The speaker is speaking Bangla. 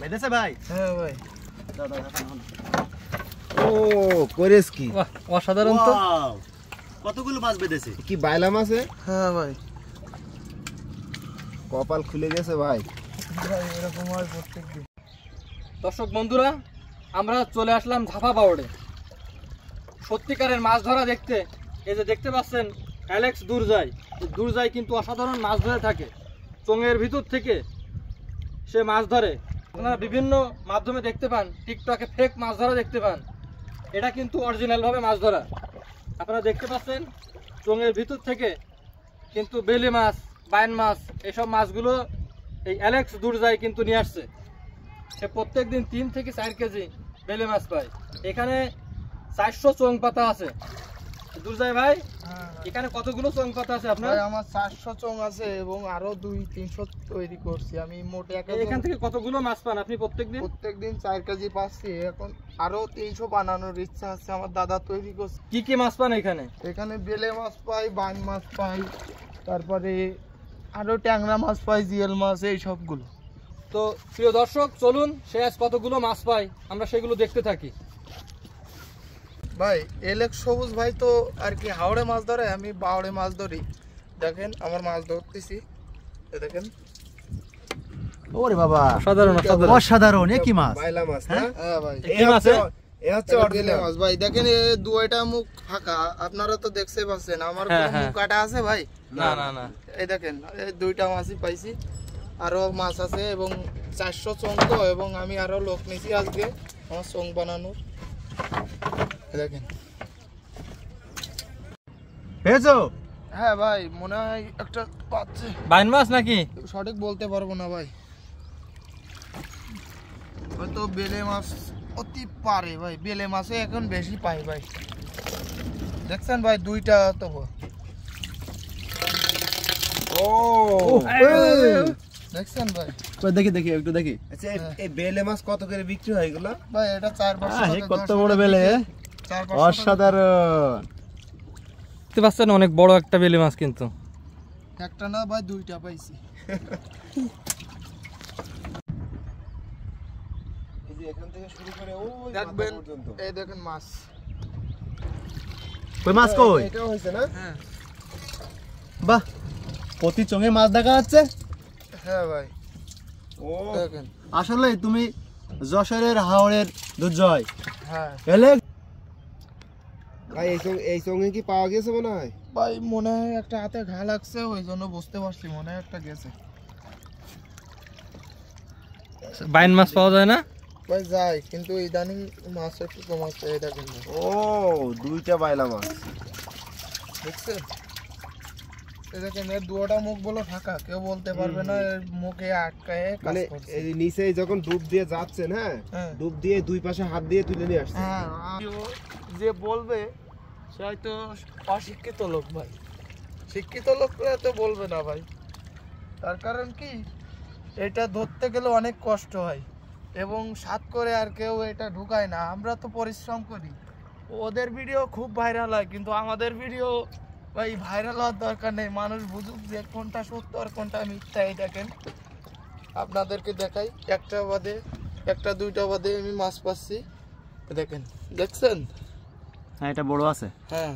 বেঁধেছে ভাই? হ্যাঁ ভাই। ও করেস কি? বাহ, অসাধারণ তো। কতগুলো মাছ বেঁধেছে? কি বাইলা মাছ? হ্যাঁ ভাই, কপাল খুলে গেছে ভাই। এরকম হয় প্রত্যেকদিন। দর্শক বন্ধুরা, আমরা চলে আসলাম ঝাপা পাওয়ারে। সত্যিকারের মাছ ধরা দেখতে। এই যে দেখতে পাচ্ছেন অ্যালেক্স দুর্জয়। দুর্জয় কিন্তু অসাধারণ মাছ ধরে থাকে। চোঙের ভিতর থেকে সে মাছ ধরে। আপনারা বিভিন্ন মাধ্যমে দেখতে পান, টিকটকে ফেক মাছ ধরা দেখতে পান। এটা কিন্তু অরিজিনালভাবে মাছ ধরা। আপনারা দেখতে পাচ্ছেন চোঙের ভিতর থেকে কিন্তু বেলে মাছ, বাইন মাছ, এসব মাছগুলো এই অ্যালেক্স দুর্জয় কিন্তু নিয়ে আসছে। সে প্রত্যেক দিন 3 থেকে 4 কেজি বেলে মাছ পায়। এখানে 400 চোঙ পাতা আছে। দুর্জয় ভাই, এখানে কতগুলো চোঙ পাতা আছে আপনার? আমার 400 চোঙ আছে এবং আরো 200-300 তৈরি করছি আমি। মোটে এখান থেকে কতগুলো মাছ পান আপনি প্রত্যেকদিন? প্রত্যেকদিন 4 কেজি পাচ্ছি। এখন আরো 300 বানানোর ইচ্ছা আছে, আমার দাদা তৈরি করছে। কি কি মাছ পান এখানে? এখানে বেলে মাছ পাই, বাইন মাছ পাই, তারপরে আরো ট্যাংরা মাছ পাই, জিয়েল মাছ, এই সবগুলো। তো প্রিয় দর্শক, চলুন সে আজ কতগুলো মাছ পাই আমরা সেগুলো দেখতে থাকি। ভাই এলেক্স সবুজ ভাই তো আর কি হাওড়ে মাছ ধরে, আমি বাওড়ে মাছ ধরি। দেখেন আমার মাছ ধরতেছি, দেখেন। ওরে বাবা, অসাধারণ অসাধারণ অসাধারণ। এ কি মাছ? বাইলা মাছ না? হ্যাঁ ভাই, কি মাছ? এ হচ্ছে বেলে অরিজিনাল মাছ ভাই। দেখেন এই দুইটা মুখ ফাঁকা, আপনারা তো দেখতে পাচ্ছেন। আমার হ্যাঁ, কোনো হ্যাঁ। মুখ কাটা আছে ভাই? না না না। এই দেখেন, এই দুইটা মাছই পাইছি। আরো মাছ আছে এবং 400 চোঙ তো, এবং আমি আরো লোক নিয়েছি আজকে আমার চোঙ বানানোর। এই দেখেন। পেয়েছো? হ্যাঁ ভাই, মনে হয় একটা পাচ্ছে। বাইন মাছ নাকি? সঠিক বলতে পারবো না ভাই, হয়তো বেলে মাছ অতি পারে ভাই। বেলে মাছে এখন বেশি পাই ভাই। দেখছেন ভাই, দুইটা তো। ও দেখছেন ভাই? দেখি দেখি একটু দেখি। আচ্ছা, এই বেলে মাছ কত করে বিক্রি হয় এগুলা? ভাই এটা 4-500 টাকা। কত বড় বেলে! 4-500 অসাধারণ। দেখতে পাচ্ছেন অনেক বড় একটা বেলে মাছ কিন্তু। একটা না ভাই, দুইটা পাইছি। এই যে এখান থেকে শুরু করে ওই মাথা দেখবেন, পর্যন্ত। এই দেখেন মাছ। কই মাছ কই? এটাও হয়েছে না? হ্যাঁ বাহ, প্রতি চোঙে মাছ দেখা যাচ্ছে। হ্যাঁ ভাই, ও দেখেন। আসলে তুমি যশোরের হাওড়ের দুর্জয়। হ্যাঁ এলে ভাই এই সঙ্গে কি পাওয়া গেছে মনে হয়? ভাই মনে হয় একটা হাতে ঘা লাগছে, ওই জন্য বুঝতে পারছি, মনে হয় একটা গেছে। বাইন মাছ পাওয়া যায় না? ভাই যাই, কিন্তু ইদানিং মাছ একটু কমাচ্ছে। এই দেখেন ভাই, ও দুইটা বাইলা মাছ। দেখছেন? এই দেখেন, এর দুটা মুখ বলো ফাঁকা, কেউ বলতে পারবে না এর মুখে আটকায় কাজ মানে করছে। এই নিচে যখন ডুব দিয়ে যাচ্ছেন, হ্যাঁ হ্যাঁ। ডুব দিয়ে দুই পাশে হাত দিয়ে তুলে নিয়ে আসছে। হ্যাঁ, যে বলবে সে হয়তো অশিক্ষিত লোক ভাই। শিক্ষিত লোকরা তো বলবে না ভাই। তার কারণ কি, এটা ধরতে গেলে অনেক কষ্ট হয় এবং সাত করে আর কেউ এটা ঢুকায় না। আমরা তো পরিশ্রম করি, ওদের ভিডিও খুব ভাইরাল হয়, কিন্তু আমাদের ভিডিও ভাই ভাইরাল হওয়ার দরকার নেই। মানুষ বুঝুক যে কোনটা সত্য আর কোনটা মিথ্যা। এই দেখেন, আপনাদেরকে দেখাই, একটা বাদে একটা দুইটা বাদে আমি মাছ পাচ্ছি। দেখেন, দেখছেন? হ্যাঁ, এটা বড় আছে। হ্যাঁ